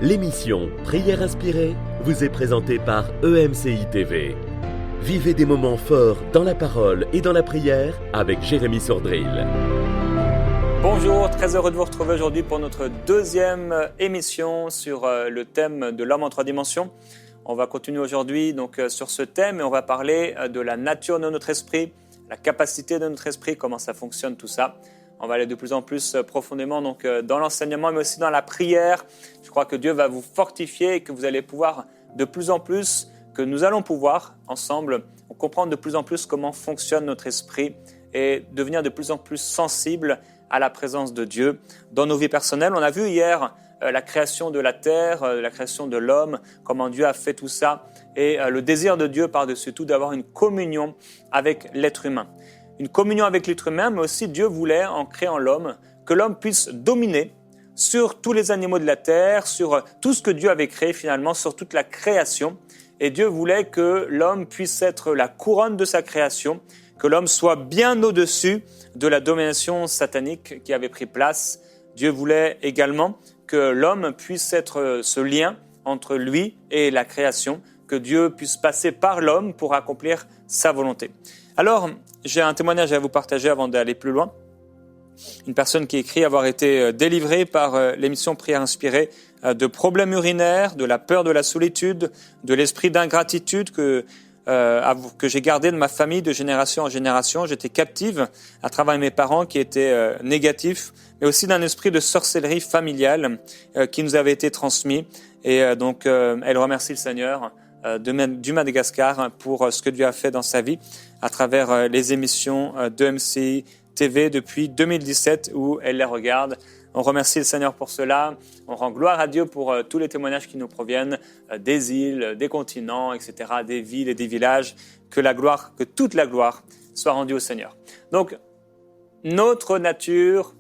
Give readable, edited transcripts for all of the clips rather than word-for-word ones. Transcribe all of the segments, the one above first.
L'émission Prière inspirée vous est présentée par EMCI TV. Vivez des moments forts dans la parole et dans la prière avec Jérémy Sordrill. Bonjour, très heureux de vous retrouver aujourd'hui pour notre deuxième émission sur le thème de l'homme en trois dimensions. On va continuer aujourd'hui donc sur ce thème et on va parler de la nature de notre esprit, la capacité de notre esprit, comment ça fonctionne tout ça. On va aller de plus en plus profondément donc, dans l'enseignement, mais aussi dans la prière. Je crois que Dieu va vous fortifier et que vous allez pouvoir de plus en plus, que nous allons pouvoir ensemble comprendre de plus en plus comment fonctionne notre esprit et devenir de plus en plus sensible à la présence de Dieu dans nos vies personnelles. On a vu hier la création de la terre, la création de l'homme, comment Dieu a fait tout ça et le désir de Dieu par-dessus tout d'avoir une communion avec l'être humain. Une communion avec l'être humain, mais aussi Dieu voulait, en créant l'homme, que l'homme puisse dominer sur tous les animaux de la terre, sur tout ce que Dieu avait créé finalement, sur toute la création. Et Dieu voulait que l'homme puisse être la couronne de sa création, que l'homme soit bien au-dessus de la domination satanique qui avait pris place. Dieu voulait également que l'homme puisse être ce lien entre lui et la création, que Dieu puisse passer par l'homme pour accomplir sa volonté. Alors, j'ai un témoignage à vous partager avant d'aller plus loin. Une personne qui écrit avoir été délivrée par l'émission Prière inspirée de problèmes urinaires, de la peur de la solitude, de l'esprit d'ingratitude que j'ai gardé de ma famille de génération en génération. J'étais captive à travers mes parents qui étaient négatifs, mais aussi d'un esprit de sorcellerie familiale qui nous avait été transmis. Et donc, elle remercie le Seigneur du Madagascar pour ce que Dieu a fait dans sa vie à travers les émissions d'EMCI TV depuis 2017 où elle les regarde. On remercie le Seigneur pour cela. On rend gloire à Dieu pour tous les témoignages qui nous proviennent des îles, des continents, etc., des villes et des villages. Que toute la gloire soit rendue au Seigneur. Donc, notre nature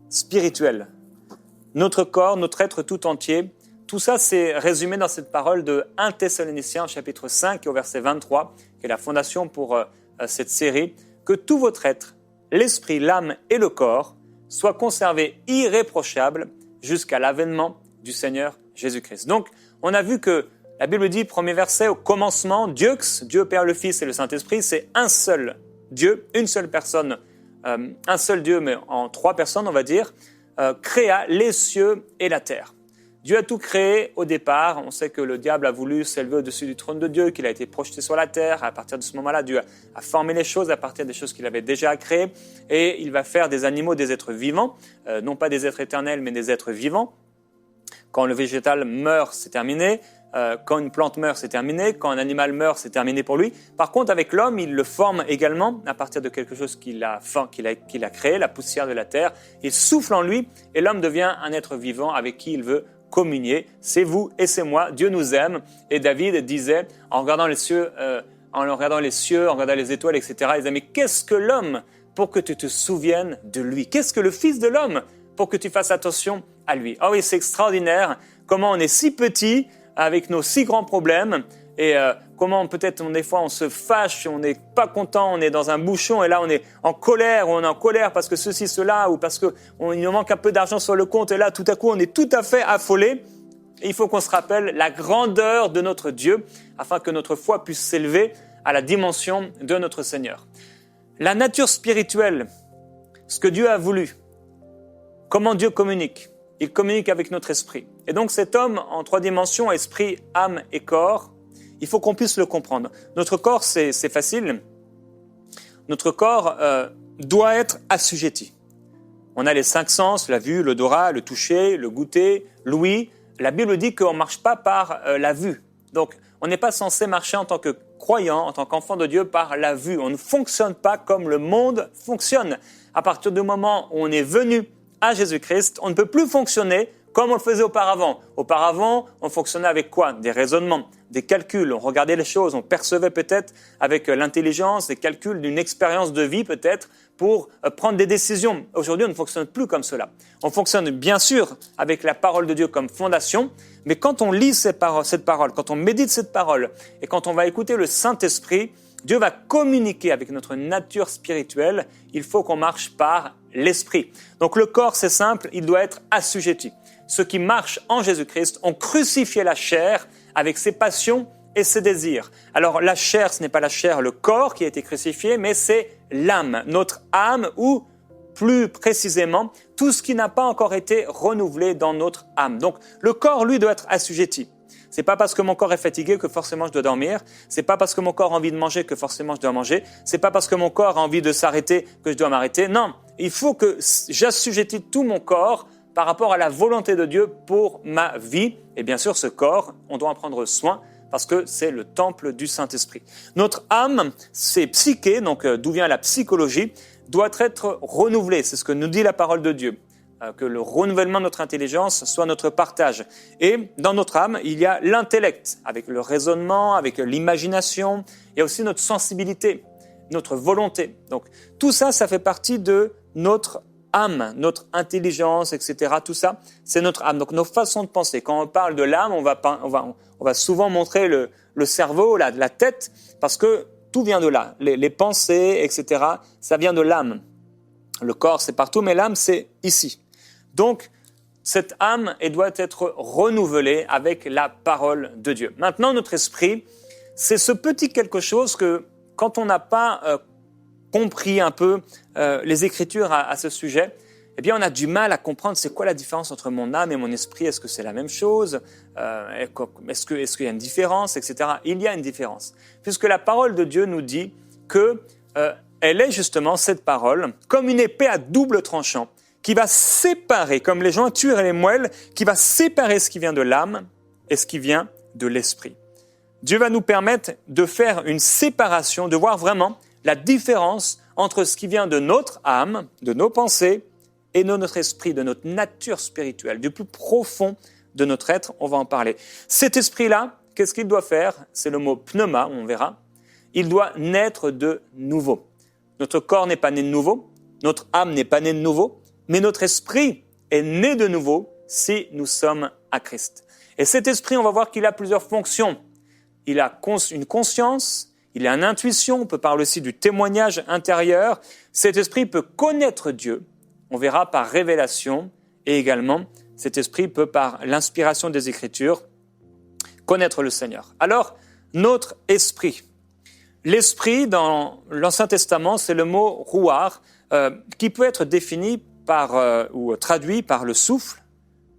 spirituelle, notre corps, notre être tout entier, tout ça, c'est résumé dans cette parole de 1 Thessaloniciens, chapitre 5, au verset 23, qui est la fondation pour cette série, que tout votre être, l'esprit, l'âme et le corps, soient conservés irréprochables jusqu'à l'avènement du Seigneur Jésus-Christ. Donc, on a vu que la Bible dit, premier verset, au commencement, Dieu Père, le Fils et le Saint-Esprit, c'est un seul Dieu, une seule personne, un seul Dieu, mais en trois personnes, on va dire, créa les cieux et la terre. Dieu a tout créé au départ. On sait que le diable a voulu s'élever au-dessus du trône de Dieu, qu'il a été projeté sur la terre. À partir de ce moment-là, Dieu a formé les choses à partir des choses qu'il avait déjà créées. Et il va faire des animaux des êtres vivants, non pas des êtres éternels, mais des êtres vivants. Quand le végétal meurt, c'est terminé. Quand une plante meurt, c'est terminé. Quand un animal meurt, c'est terminé pour lui. Par contre, avec l'homme, il le forme également à partir de quelque chose qu'il a créé, la poussière de la terre. Il souffle en lui et l'homme devient un être vivant avec qui il veut communier. C'est vous et c'est moi. Dieu nous aime. Et David disait, en regardant les cieux, en regardant les étoiles, etc., il disait, mais qu'est-ce que l'homme pour que tu te souviennes de lui? Qu'est-ce que le Fils de l'homme pour que tu fasses attention à lui? Ah oui, c'est extraordinaire comment on est si petit avec nos si grands problèmes et comment peut-être des fois on se fâche, on n'est pas content, on est dans un bouchon et là on est en colère ou on est en colère parce que ceci, cela ou parce qu'il nous manque un peu d'argent sur le compte et là tout à coup on est tout à fait affolé. Et il faut qu'on se rappelle la grandeur de notre Dieu afin que notre foi puisse s'élever à la dimension de notre Seigneur. La nature spirituelle, ce que Dieu a voulu, comment Dieu communique. Il communique avec notre esprit. Et donc cet homme en trois dimensions, esprit, âme et corps, il faut qu'on puisse le comprendre. Notre corps, c'est facile. Notre corps doit être assujetti. On a les 5 sens, la vue, l'odorat, le toucher, le goûter, l'ouïe. La Bible dit qu'on ne marche pas par la vue. Donc, on n'est pas censé marcher en tant que croyant, en tant qu'enfant de Dieu, par la vue. On ne fonctionne pas comme le monde fonctionne. À partir du moment où on est venu à Jésus-Christ, on ne peut plus fonctionner comme on le faisait auparavant. Auparavant, on fonctionnait avec quoi? Des raisonnements, des calculs. On regardait les choses, on percevait peut-être avec l'intelligence, des calculs d'une expérience de vie peut-être pour prendre des décisions. Aujourd'hui, on ne fonctionne plus comme cela. On fonctionne bien sûr avec la parole de Dieu comme fondation, mais quand on lit cette parole, quand on médite cette parole et quand on va écouter le Saint-Esprit, Dieu va communiquer avec notre nature spirituelle. Il faut qu'on marche par l'esprit. Donc le corps, c'est simple, il doit être assujetti. ceux qui marchent en Jésus-Christ ont crucifié la chair avec ses passions et ses désirs. Alors la chair, ce n'est pas la chair, le corps qui a été crucifié, mais c'est l'âme, notre âme, ou plus précisément, tout ce qui n'a pas encore été renouvelé dans notre âme. Donc le corps, lui, doit être assujetti. C'est pas parce que mon corps est fatigué que forcément je dois dormir. C'est pas parce que mon corps a envie de manger que forcément je dois manger. C'est pas parce que mon corps a envie de s'arrêter que je dois m'arrêter. Non, il faut que j'assujettis tout mon corps par rapport à la volonté de Dieu pour ma vie. Et bien sûr, ce corps, on doit en prendre soin parce que c'est le temple du Saint-Esprit. Notre âme, c'est psyché, donc d'où vient la psychologie, doit être renouvelée. C'est ce que nous dit la parole de Dieu. Que le renouvellement de notre intelligence soit notre partage. Et dans notre âme, il y a l'intellect, avec le raisonnement, avec l'imagination, il y a aussi notre sensibilité, notre volonté. Donc tout ça, ça fait partie de notre âme, notre intelligence, etc. Tout ça, c'est notre âme. Donc nos façons de penser. Quand on parle de l'âme, on va souvent montrer le cerveau, la tête, parce que tout vient de là. Les pensées, etc., ça vient de l'âme. Le corps, c'est partout, mais l'âme, c'est ici. Donc, cette âme, elle doit être renouvelée avec la parole de Dieu. Maintenant, notre esprit, c'est ce petit quelque chose que, quand on n'a pas compris un peu les Écritures à ce sujet, eh bien, on a du mal à comprendre c'est quoi la différence entre mon âme et mon esprit. Est-ce que c'est la même chose? Est-ce qu'il y a une différence, etc. Il y a une différence, puisque la parole de Dieu nous dit que elle est justement, cette parole, comme une épée à double tranchant, qui va séparer, comme les jointures et les moelles, qui va séparer ce qui vient de l'âme et ce qui vient de l'esprit. Dieu va nous permettre de faire une séparation, de voir vraiment la différence entre ce qui vient de notre âme, de nos pensées, et de notre esprit, de notre nature spirituelle, du plus profond de notre être. On va en parler. Cet esprit-là, qu'est-ce qu'il doit faire? C'est le mot pneuma, on verra. Il doit naître de nouveau. Notre corps n'est pas né de nouveau, notre âme n'est pas née de nouveau, mais notre esprit est né de nouveau si nous sommes à Christ. Et cet esprit, on va voir qu'il a plusieurs fonctions. Il a une conscience, il a une intuition, on peut parler aussi du témoignage intérieur. Cet esprit peut connaître Dieu, on verra par révélation, et également cet esprit peut par l'inspiration des Écritures connaître le Seigneur. Alors, notre esprit. L'esprit, dans l'Ancien Testament, c'est le mot « rouar », qui peut être défini ou traduit par le souffle,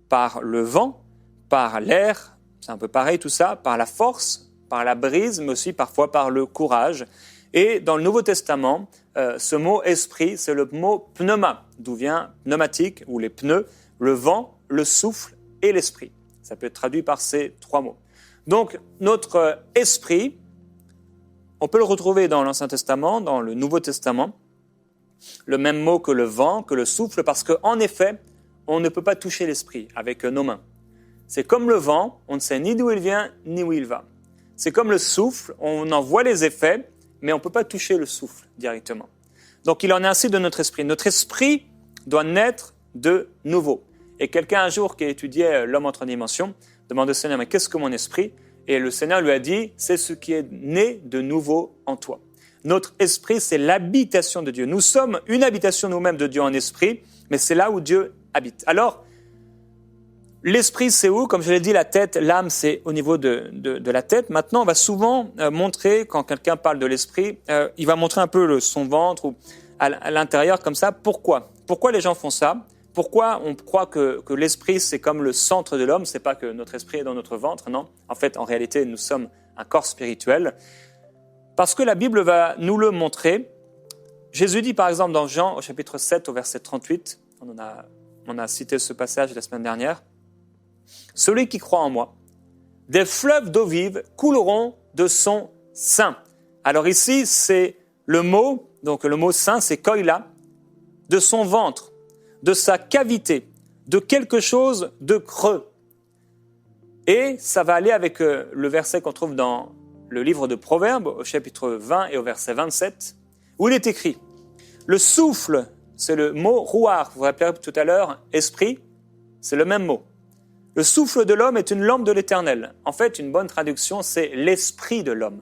par le vent, par l'air, c'est un peu pareil tout ça, par la force, par la brise, mais aussi parfois par le courage. Et dans le Nouveau Testament, ce mot « esprit », c'est le mot « pneuma », d'où vient pneumatique, ou les pneus, le vent, le souffle et l'esprit. Ça peut être traduit par ces trois mots. Donc, notre esprit, on peut le retrouver dans l'Ancien Testament, dans le Nouveau Testament, le même mot que le vent, que le souffle, parce qu'en effet, on ne peut pas toucher l'esprit avec nos mains. C'est comme le vent, on ne sait ni d'où il vient, ni où il va. C'est comme le souffle, on en voit les effets, mais on ne peut pas toucher le souffle directement. Donc il en est ainsi de notre esprit. Notre esprit doit naître de nouveau. Et quelqu'un un jour qui étudiait l'homme en trois dimensions demande au Seigneur, mais qu'est-ce que mon esprit? Et le Seigneur lui a dit, c'est ce qui est né de nouveau en toi. Notre esprit, c'est l'habitation de Dieu. Nous sommes une habitation nous-mêmes de Dieu en esprit, mais c'est là où Dieu habite. Alors, l'esprit, c'est où? Comme je l'ai dit, la tête, l'âme, c'est au niveau de la tête. Maintenant, on va souvent montrer, quand quelqu'un parle de l'esprit, il va montrer un peu son ventre ou à l'intérieur comme ça. Pourquoi? Pourquoi les gens font ça? Pourquoi on croit que l'esprit, c'est comme le centre de l'homme? C'est pas que notre esprit est dans notre ventre, non. En fait, en réalité, nous sommes un corps spirituel. Parce que la Bible va nous le montrer. Jésus dit par exemple dans Jean au chapitre 7 au verset 38, on a cité ce passage la semaine dernière, « Celui qui croit en moi, des fleuves d'eau vive couleront de son sein. » Alors ici, c'est le mot, donc le mot sein, c'est koïla, de son ventre, de sa cavité, de quelque chose de creux. Et ça va aller avec le verset qu'on trouve dans le livre de Proverbes, au chapitre 20 et au verset 27, où il est écrit « Le souffle », c'est le mot « rouar », vous vous rappelez tout à l'heure, « esprit », c'est le même mot. Le souffle de l'homme est une lampe de l'Éternel. En fait, une bonne traduction, c'est l'esprit de l'homme.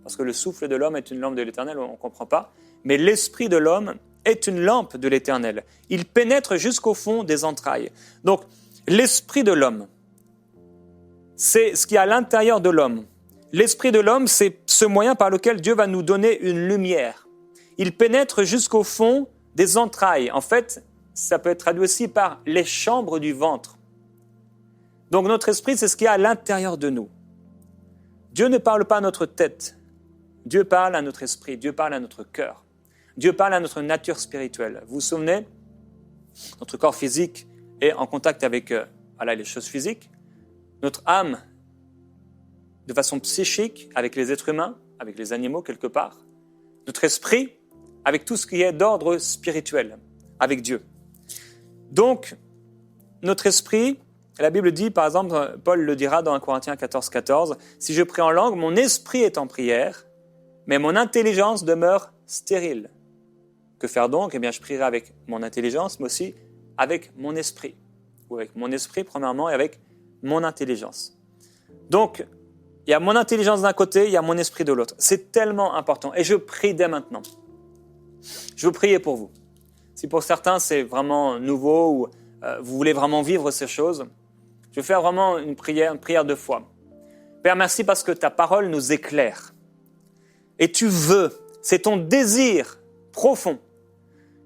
Parce que le souffle de l'homme est une lampe de l'Éternel, on ne comprend pas. Mais l'esprit de l'homme est une lampe de l'Éternel. Il pénètre jusqu'au fond des entrailles. Donc, l'esprit de l'homme. C'est ce qui est à l'intérieur de l'homme. L'esprit de l'homme, c'est ce moyen par lequel Dieu va nous donner une lumière. Il pénètre jusqu'au fond des entrailles. En fait, ça peut être traduit aussi par les chambres du ventre. Donc notre esprit, c'est ce qui est à l'intérieur de nous. Dieu ne parle pas à notre tête. Dieu parle à notre esprit. Dieu parle à notre cœur. Dieu parle à notre nature spirituelle. Vous vous souvenez, notre corps physique est en contact avec les choses physiques. Notre âme, de façon psychique, avec les êtres humains, avec les animaux quelque part. Notre esprit, avec tout ce qui est d'ordre spirituel, avec Dieu. Donc, notre esprit, la Bible dit, par exemple, Paul le dira dans 1 Corinthiens 14, « Si je prie en langue, mon esprit est en prière, mais mon intelligence demeure stérile. » Que faire donc ? Eh bien, je prierai avec mon intelligence, mais aussi avec mon esprit. Ou avec mon esprit, premièrement, et avec mon intelligence. Donc, il y a mon intelligence d'un côté, il y a mon esprit de l'autre. C'est tellement important. Et je prie dès maintenant. Je veux prier pour vous. Si pour certains, c'est vraiment nouveau ou vous voulez vraiment vivre ces choses, je vais faire vraiment une prière de foi. Père, merci parce que ta parole nous éclaire. Et tu veux, c'est ton désir profond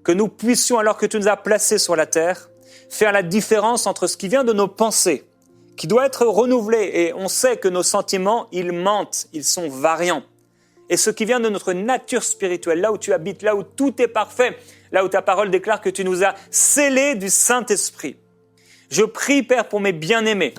que nous puissions, alors que tu nous as placés sur la terre, faire la différence entre ce qui vient de nos pensées, qui doit être renouvelé. Et on sait que nos sentiments, ils mentent, ils sont variants. Et ce qui vient de notre nature spirituelle, là où tu habites, là où tout est parfait, là où ta parole déclare que tu nous as scellés du Saint-Esprit. Je prie, Père, pour mes bien-aimés.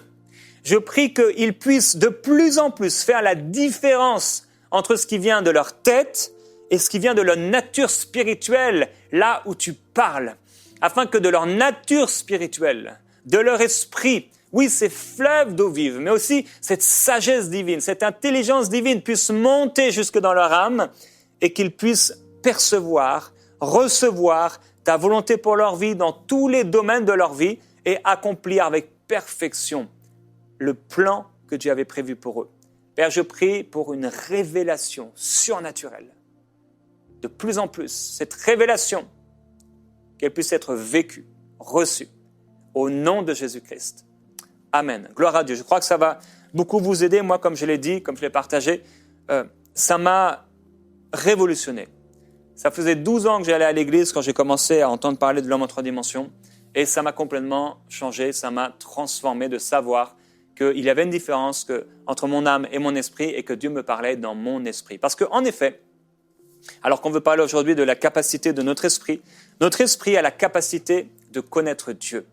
Je prie qu'ils puissent de plus en plus faire la différence entre ce qui vient de leur tête et ce qui vient de leur nature spirituelle, là où tu parles, afin que de leur nature spirituelle, de leur esprit, oui, ces fleuves d'eau vive, mais aussi cette sagesse divine, cette intelligence divine puisse monter jusque dans leur âme et qu'ils puissent percevoir, recevoir ta volonté pour leur vie dans tous les domaines de leur vie et accomplir avec perfection le plan que Dieu avait prévu pour eux. Père, je prie pour une révélation surnaturelle. De plus en plus, cette révélation, qu'elle puisse être vécue, reçue, au nom de Jésus-Christ. Amen. Gloire à Dieu. Je crois que ça va beaucoup vous aider. Moi, comme je l'ai dit, comme je l'ai partagé, ça m'a révolutionné. Ça faisait 12 ans que j'allais à l'église quand j'ai commencé à entendre parler de l'homme en 3 dimensions. Et ça m'a complètement changé, ça m'a transformé de savoir qu'il y avait une différence entre mon âme et mon esprit et que Dieu me parlait dans mon esprit. Parce qu'en effet, alors qu'on veut parler aujourd'hui de la capacité de notre esprit a la capacité de connaître Dieu.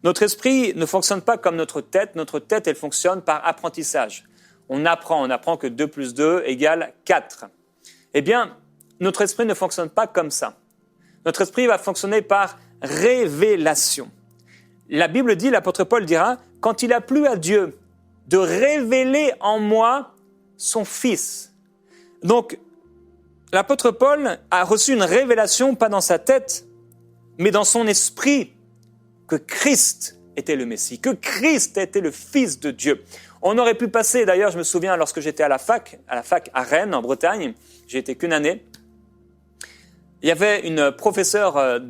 Notre esprit ne fonctionne pas comme notre tête, elle fonctionne par apprentissage. On apprend que 2 plus 2 égale 4. Eh bien, notre esprit ne fonctionne pas comme ça. Notre esprit va fonctionner par révélation. La Bible dit, l'apôtre Paul dira, quand il a plu à Dieu de révéler en moi son Fils. Donc, l'apôtre Paul a reçu une révélation, pas dans sa tête, mais dans son esprit, que Christ était le Messie, que Christ était le Fils de Dieu. On aurait pu passer, d'ailleurs, je me souviens, lorsque j'étais à la fac à Rennes, en Bretagne, j'ai été qu'une année, il y avait une professeure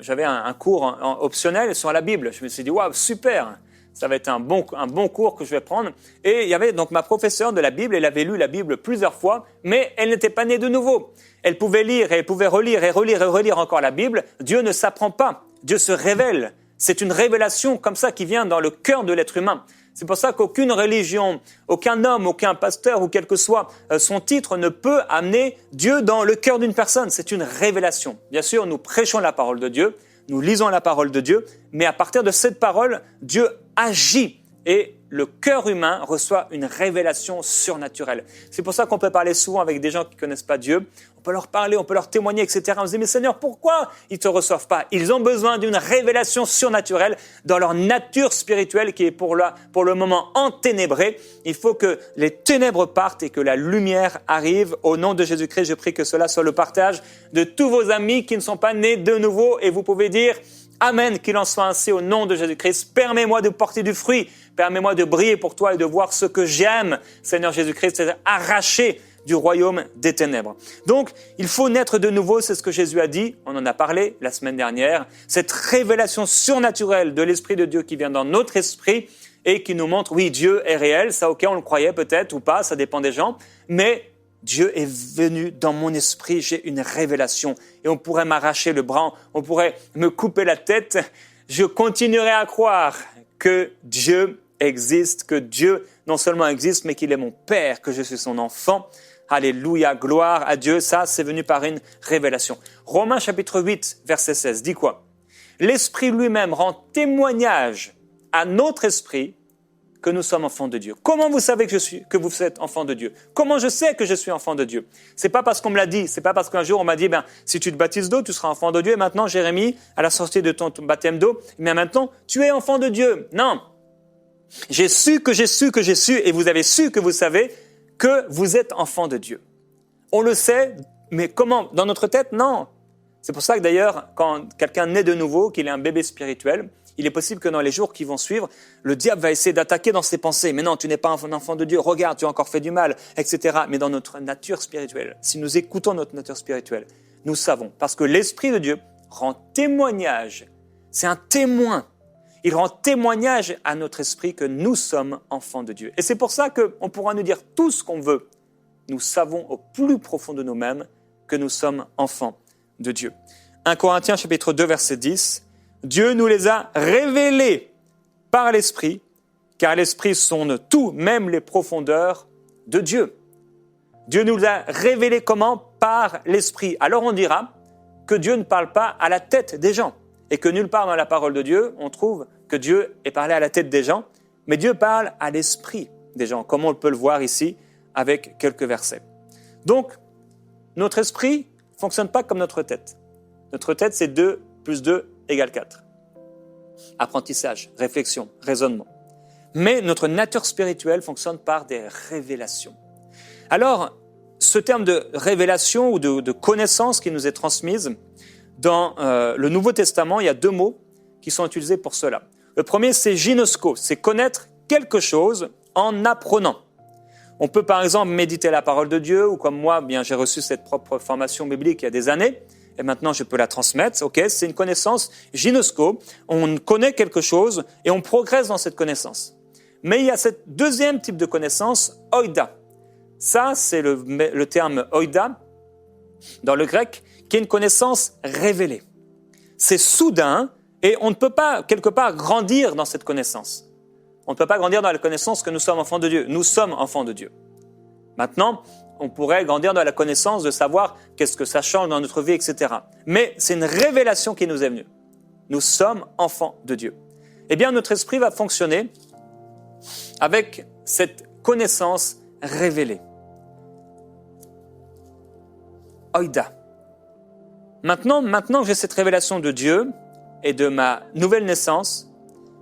j'avais un cours optionnel sur la Bible. Je me suis dit, waouh, super, ça va être un bon cours que je vais prendre. Et il y avait donc ma professeure de la Bible, elle avait lu la Bible plusieurs fois, mais elle n'était pas née de nouveau. Elle pouvait lire et elle pouvait relire et relire encore la Bible. Dieu ne s'apprend pas, Dieu se révèle. C'est une révélation comme ça qui vient dans le cœur de l'être humain. C'est pour ça qu'aucune religion, aucun homme, aucun pasteur ou quel que soit son titre ne peut amener Dieu dans le cœur d'une personne. C'est une révélation. Bien sûr, nous prêchons la parole de Dieu, nous lisons la parole de Dieu, mais à partir de cette parole, Dieu agit et le cœur humain reçoit une révélation surnaturelle. C'est pour ça qu'on peut parler souvent avec des gens qui ne connaissent pas Dieu. On peut leur parler, on peut leur témoigner, etc. On se dit, mais Seigneur, pourquoi ils ne te reçoivent pas ? Ils ont besoin d'une révélation surnaturelle dans leur nature spirituelle qui est pour le moment enténébrée. Il faut que les ténèbres partent et que la lumière arrive. Au nom de Jésus-Christ, je prie que cela soit le partage de tous vos amis qui ne sont pas nés de nouveau. Et vous pouvez dire Amen, qu'il en soit ainsi au nom de Jésus-Christ. Permets-moi de porter du fruit. Permets-moi de briller pour toi et de voir ce que j'aime. Seigneur Jésus-Christ, c'est arracher du royaume des ténèbres. Donc, il faut naître de nouveau, c'est ce que Jésus a dit, on en a parlé la semaine dernière, cette révélation surnaturelle de l'Esprit de Dieu qui vient dans notre esprit et qui nous montre, oui, Dieu est réel, ça ok, on le croyait peut-être ou pas, ça dépend des gens, mais Dieu est venu dans mon esprit, j'ai une révélation et on pourrait m'arracher le bras, on pourrait me couper la tête, je continuerai à croire que Dieu existe, que Dieu non seulement existe, mais qu'il est mon Père, que je suis son enfant. Alléluia, gloire à Dieu, ça c'est venu par une révélation. Romains chapitre 8, verset 16, dit quoi? L'Esprit lui-même rend témoignage à notre esprit que nous sommes enfants de Dieu. Comment vous savez que vous êtes enfants de Dieu? Comment je sais que je suis enfant de Dieu? C'est pas parce qu'on me l'a dit, c'est pas parce qu'un jour on m'a dit, si tu te baptises d'eau, tu seras enfant de Dieu, et maintenant, Jérémie, à la sortie de ton baptême d'eau, mais maintenant, tu es enfant de Dieu. Non. J'ai su, et vous avez su que vous savez que vous êtes enfant de Dieu. On le sait, mais comment? Dans notre tête? Non. C'est pour ça que d'ailleurs, quand quelqu'un naît de nouveau, qu'il est un bébé spirituel, il est possible que dans les jours qui vont suivre, le diable va essayer d'attaquer dans ses pensées. Mais non, tu n'es pas un enfant de Dieu, regarde, tu as encore fait du mal, etc. Mais dans notre nature spirituelle, si nous écoutons notre nature spirituelle, nous savons, parce que l'Esprit de Dieu rend témoignage, c'est un témoin. Il rend témoignage à notre esprit que nous sommes enfants de Dieu. Et c'est pour ça qu'on pourra nous dire tout ce qu'on veut. Nous savons au plus profond de nous-mêmes que nous sommes enfants de Dieu. 1 Corinthiens chapitre 2, verset 10, Dieu nous les a révélés par l'Esprit, car l'Esprit sonde tout, même les profondeurs de Dieu. Dieu nous a révélés comment? Par l'Esprit. Alors on dira que Dieu ne parle pas à la tête des gens et que nulle part dans la parole de Dieu, on trouve que Dieu est parlé à la tête des gens, mais Dieu parle à l'esprit des gens, comme on peut le voir ici avec quelques versets. Donc, notre esprit ne fonctionne pas comme notre tête. Notre tête, c'est 2 plus 2 égale 4. Apprentissage, réflexion, raisonnement. Mais notre nature spirituelle fonctionne par des révélations. Alors, ce terme de révélation ou de connaissance qui nous est transmise, dans le Nouveau Testament, il y a 2 mots qui sont utilisés pour cela. Le premier, c'est ginosko, c'est connaître quelque chose en apprenant. On peut par exemple méditer la parole de Dieu, ou comme moi, j'ai reçu cette propre formation biblique il y a des années, et maintenant je peux la transmettre. Ok, c'est une connaissance ginosko, on connaît quelque chose et on progresse dans cette connaissance. Mais il y a ce deuxième type de connaissance, oida. Ça, c'est le terme oida, dans le grec, qui est une connaissance révélée. C'est soudain, et on ne peut pas, quelque part, grandir dans cette connaissance. On ne peut pas grandir dans la connaissance que nous sommes enfants de Dieu. Nous sommes enfants de Dieu. Maintenant, on pourrait grandir dans la connaissance de savoir qu'est-ce que ça change dans notre vie, etc. Mais c'est une révélation qui nous est venue. Nous sommes enfants de Dieu. Eh bien, notre esprit va fonctionner avec cette connaissance révélée. Oida. Maintenant que j'ai cette révélation de Dieu et de ma nouvelle naissance,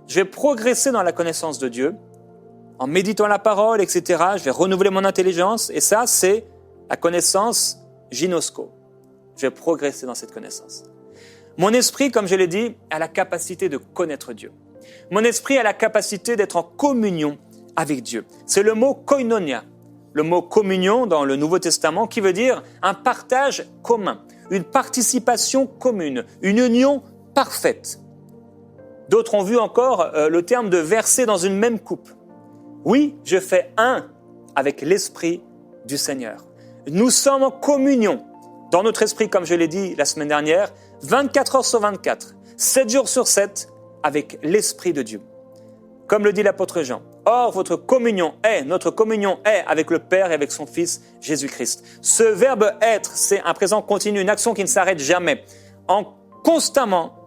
je vais progresser dans la connaissance de Dieu en méditant la parole, etc. Je vais renouveler mon intelligence et ça, c'est la connaissance ginosko. Je vais progresser dans cette connaissance. Mon esprit, comme je l'ai dit, a la capacité de connaître Dieu. Mon esprit a la capacité d'être en communion avec Dieu. C'est le mot koinonia, le mot communion dans le Nouveau Testament qui veut dire un partage commun, une participation commune, une union parfaite. D'autres ont vu encore le terme de verser dans une même coupe. Oui, je fais un avec l'Esprit du Seigneur. Nous sommes en communion dans notre esprit, comme je l'ai dit la semaine dernière, 24 heures sur 24, 7 jours sur 7, avec l'Esprit de Dieu. Comme le dit l'apôtre Jean, « Or, notre communion est avec le Père et avec son Fils Jésus-Christ. » Ce verbe « être », c'est un présent continu, une action qui ne s'arrête jamais. Constamment,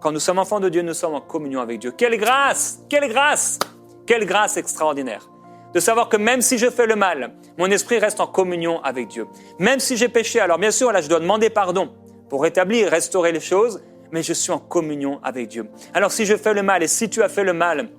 quand nous sommes enfants de Dieu, nous sommes en communion avec Dieu. Quelle grâce! Quelle grâce! Quelle grâce extraordinaire! De savoir que même si je fais le mal, mon esprit reste en communion avec Dieu. Même si j'ai péché, alors bien sûr, là, je dois demander pardon pour rétablir, restaurer les choses, mais je suis en communion avec Dieu. Alors si je fais le mal et si tu as fait le mal,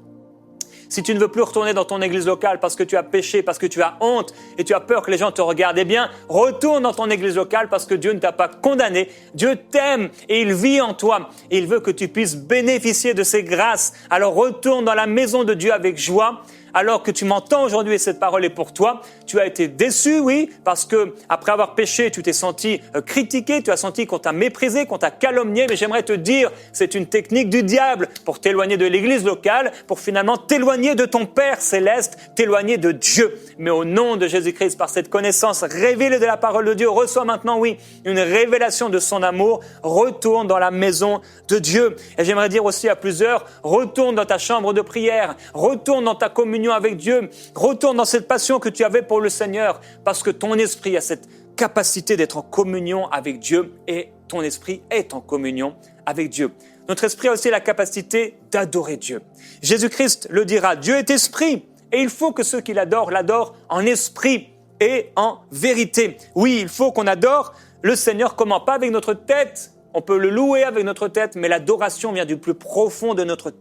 si tu ne veux plus retourner dans ton église locale parce que tu as péché, parce que tu as honte et tu as peur que les gens te regardent, eh bien, retourne dans ton église locale parce que Dieu ne t'a pas condamné. Dieu t'aime et il vit en toi. Et il veut que tu puisses bénéficier de ses grâces. Alors retourne dans la maison de Dieu avec joie, alors que tu m'entends aujourd'hui et cette parole est pour toi, tu as été déçu, oui, parce que après avoir péché, tu t'es senti critiqué, tu as senti qu'on t'a méprisé, qu'on t'a calomnié, mais j'aimerais te dire, c'est une technique du diable pour t'éloigner de l'église locale, pour finalement t'éloigner de ton Père céleste, t'éloigner de Dieu. Mais au nom de Jésus-Christ, par cette connaissance révélée de la parole de Dieu, reçois maintenant, oui, une révélation de son amour, retourne dans la maison de Dieu. Et j'aimerais dire aussi à plusieurs, retourne dans ta chambre de prière, retourne dans ta communion avec Dieu, retourne dans cette passion que tu avais pour le Seigneur, parce que ton esprit a cette capacité d'être en communion avec Dieu et ton esprit est en communion avec Dieu. Notre esprit a aussi la capacité d'adorer Dieu. Jésus-Christ le dira, Dieu est esprit et il faut que ceux qui l'adorent en esprit et en vérité. Oui, il faut qu'on adore le Seigneur, comment? Pas avec notre tête, on peut le louer avec notre tête, mais l'adoration vient du plus profond de notre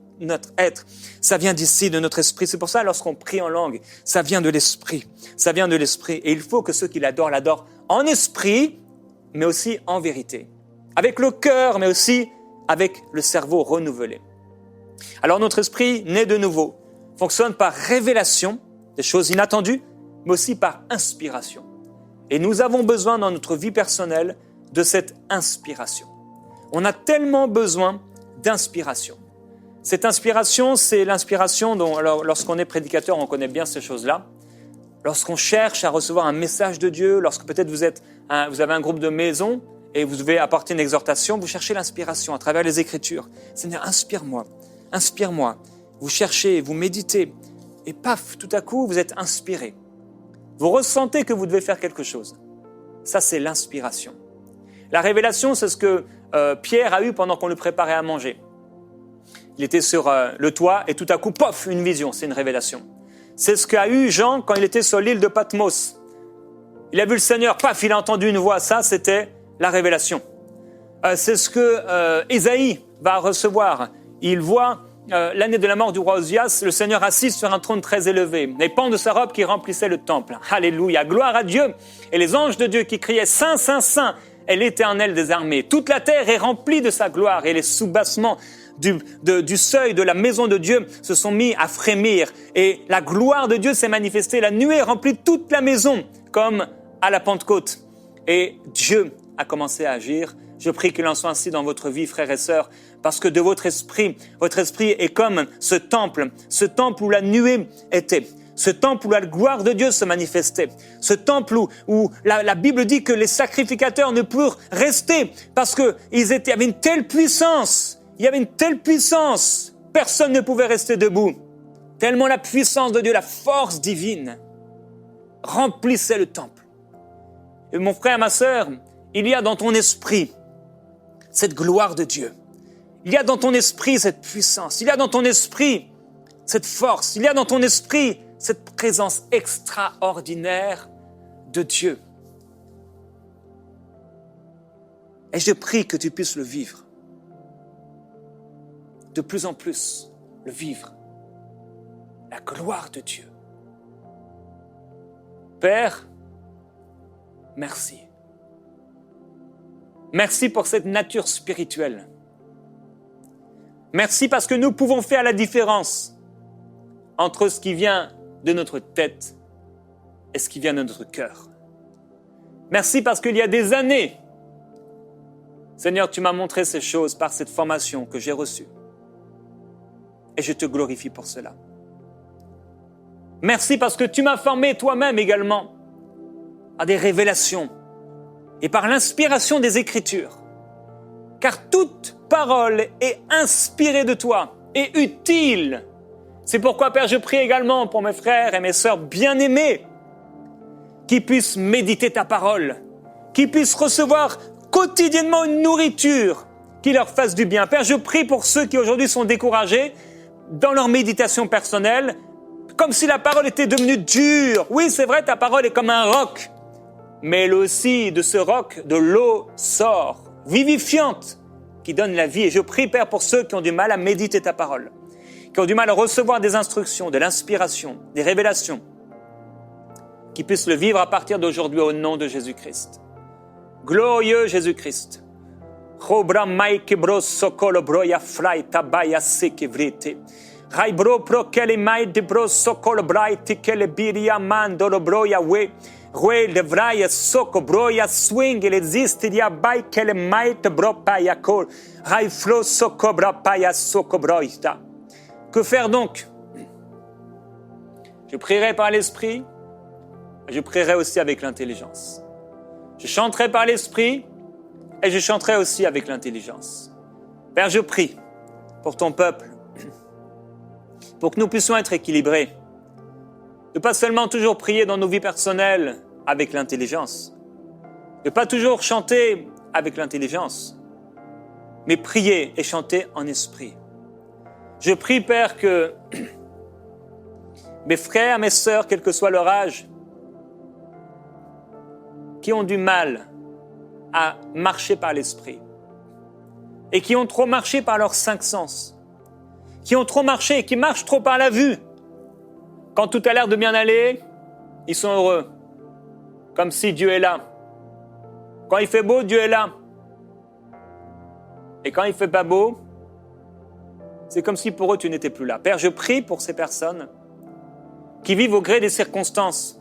être. Ça vient d'ici, de notre esprit. C'est pour ça, lorsqu'on prie en langue, ça vient de l'esprit. Ça vient de l'esprit. Et il faut que ceux qui l'adorent en esprit, mais aussi en vérité. Avec le cœur, mais aussi avec le cerveau renouvelé. Alors notre esprit, né de nouveau, fonctionne par révélation, des choses inattendues, mais aussi par inspiration. Et nous avons besoin dans notre vie personnelle de cette inspiration. On a tellement besoin d'inspiration. Cette inspiration, c'est l'inspiration dont, alors, lorsqu'on est prédicateur, on connaît bien ces choses-là. Lorsqu'on cherche à recevoir un message de Dieu, lorsque peut-être vous avez un groupe de maison et vous devez apporter une exhortation, vous cherchez l'inspiration à travers les Écritures. Seigneur, inspire-moi, inspire-moi. Vous cherchez, vous méditez et paf, tout à coup, vous êtes inspiré. Vous ressentez que vous devez faire quelque chose. Ça, c'est l'inspiration. La révélation, c'est ce que Pierre a eu pendant qu'on le préparait à manger. Il était sur le toit et tout à coup, pof, une vision, c'est une révélation. C'est ce qu'a eu Jean quand il était sur l'île de Patmos. Il a vu le Seigneur, paf, il a entendu une voix, ça c'était la révélation. C'est ce que Ésaïe va recevoir. Il voit l'année de la mort du roi Osias, le Seigneur assis sur un trône très élevé, les pans de sa robe qui remplissaient le temple. Alléluia, gloire à Dieu. Et les anges de Dieu qui criaient « Saint, Saint, Saint » est l'Éternel des armées. Toute la terre est remplie de sa gloire et les soubassements du seuil de la maison de Dieu se sont mis à frémir et la gloire de Dieu s'est manifestée. La nuée remplit toute la maison comme à la Pentecôte. Et Dieu a commencé à agir. Je prie qu'il en soit ainsi dans votre vie, frères et sœurs, parce que de votre esprit est comme ce temple où la nuée était. Ce temple où la gloire de Dieu se manifestait. Ce temple où la Bible dit que les sacrificateurs ne purent rester parce qu'il y avait une telle puissance. Il y avait une telle puissance. Personne ne pouvait rester debout. Tellement la puissance de Dieu, la force divine, remplissait le temple. Et mon frère, ma sœur, il y a dans ton esprit cette gloire de Dieu. Il y a dans ton esprit cette puissance. Il y a dans ton esprit cette force. Il y a dans ton esprit cette présence extraordinaire de Dieu. Et je prie que tu puisses le vivre. De plus en plus, le vivre. La gloire de Dieu. Père, merci. Merci pour cette nature spirituelle. Merci parce que nous pouvons faire la différence entre ce qui vient de notre tête et ce qui vient de notre cœur. Merci parce qu'il y a des années, Seigneur, tu m'as montré ces choses par cette formation que j'ai reçue. Et je te glorifie pour cela. Merci parce que tu m'as formé toi-même également à des révélations et par l'inspiration des Écritures. Car toute parole est inspirée de toi et utile. C'est pourquoi, Père, je prie également pour mes frères et mes sœurs bien-aimés qui puissent méditer ta parole, qui puissent recevoir quotidiennement une nourriture qui leur fasse du bien. Père, je prie pour ceux qui aujourd'hui sont découragés dans leur méditation personnelle, comme si la parole était devenue dure. Oui, c'est vrai, ta parole est comme un roc, mais elle aussi, de ce roc, de l'eau sort, vivifiante, qui donne la vie. Et je prie, Père, pour ceux qui ont du mal à méditer ta parole, qui ont du mal à recevoir des instructions, de l'inspiration, des révélations, qui puissent le vivre à partir d'aujourd'hui au nom de Jésus-Christ. Glorieux Jésus-Christ. Raibro pro kele mai de bro sokol brai tikele biria mando lo broya we. Rue le vraia soko broya swing il existe dia bai kele mai te bro paya kol. Raiflo soko bra paya soko broita. Que faire donc? Je prierai par l'esprit, je prierai aussi avec l'intelligence. Je chanterai par l'esprit et je chanterai aussi avec l'intelligence. Père, je prie pour ton peuple, pour que nous puissions être équilibrés. Ne pas seulement toujours prier dans nos vies personnelles avec l'intelligence, ne pas toujours chanter avec l'intelligence, mais prier et chanter en esprit. Je prie, Père, que mes frères, mes sœurs, quel que soit leur âge, qui ont du mal à marcher par l'esprit et qui ont trop marché par leurs 5 sens, qui ont trop marché et qui marchent trop par la vue. Quand tout a l'air de bien aller, ils sont heureux, comme si Dieu est là. Quand il fait beau, Dieu est là. Et quand il fait pas beau, c'est comme si pour eux tu n'étais plus là. Père, je prie pour ces personnes qui vivent au gré des circonstances.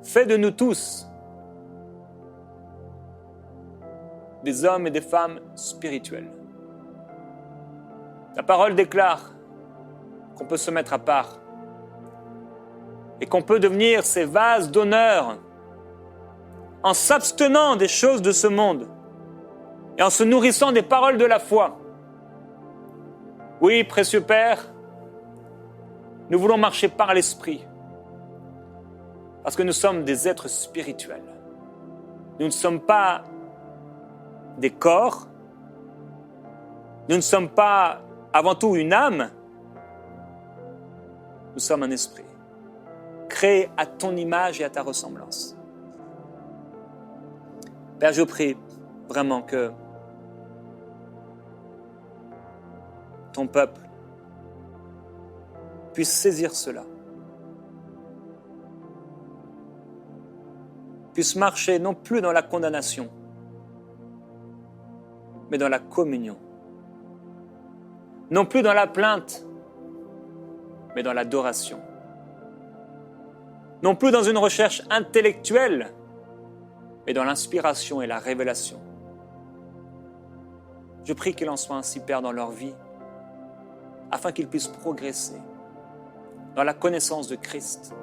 Fais de nous tous des hommes et des femmes spirituels. La parole déclare qu'on peut se mettre à part et qu'on peut devenir ces vases d'honneur en s'abstenant des choses de ce monde et en se nourrissant des paroles de la foi. Oui, précieux Père, nous voulons marcher par l'esprit parce que nous sommes des êtres spirituels. Nous ne sommes pas des corps, nous ne sommes pas avant tout une âme, nous sommes un esprit, créé à ton image et à ta ressemblance. Père, je prie vraiment que ton peuple puisse saisir cela, puisse marcher non plus dans la condamnation, mais dans la communion. Non plus dans la plainte, mais dans l'adoration. Non plus dans une recherche intellectuelle, mais dans l'inspiration et la révélation. Je prie qu'il en soit ainsi, Père, dans leur vie, afin qu'ils puissent progresser dans la connaissance de Christ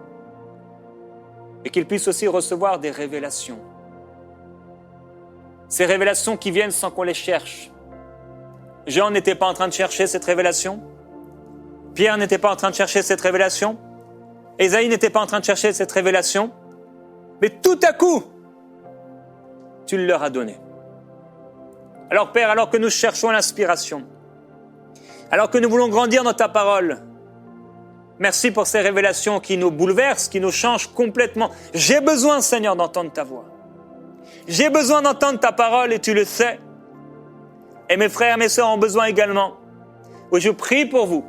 et qu'ils puissent aussi recevoir des révélations. Ces révélations qui viennent sans qu'on les cherche. Jean n'était pas en train de chercher cette révélation. Pierre n'était pas en train de chercher cette révélation. Ésaïe n'était pas en train de chercher cette révélation. Mais tout à coup, tu leur as donné. Alors Père, alors que nous cherchons l'inspiration, alors que nous voulons grandir dans ta parole, merci pour ces révélations qui nous bouleversent, qui nous changent complètement. J'ai besoin, Seigneur, d'entendre ta voix. J'ai besoin d'entendre ta parole et tu le sais. Et mes frères et mes sœurs ont besoin également. Oui, je prie pour vous,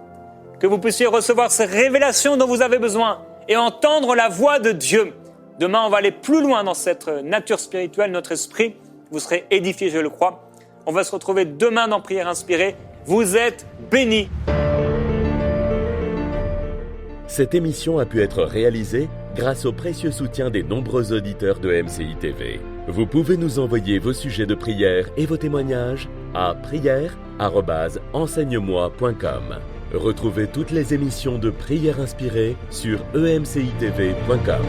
que vous puissiez recevoir ces révélations dont vous avez besoin et entendre la voix de Dieu. Demain, on va aller plus loin dans cette nature spirituelle, notre esprit. Vous serez édifiés, je le crois. On va se retrouver demain dans Prière Inspirée. Vous êtes bénis. Cette émission a pu être réalisée grâce au précieux soutien des nombreux auditeurs de MCI TV. Vous pouvez nous envoyer vos sujets de prière et vos témoignages à prière@enseigne-moi.com. Retrouvez toutes les émissions de Prière Inspirée sur emcitv.com.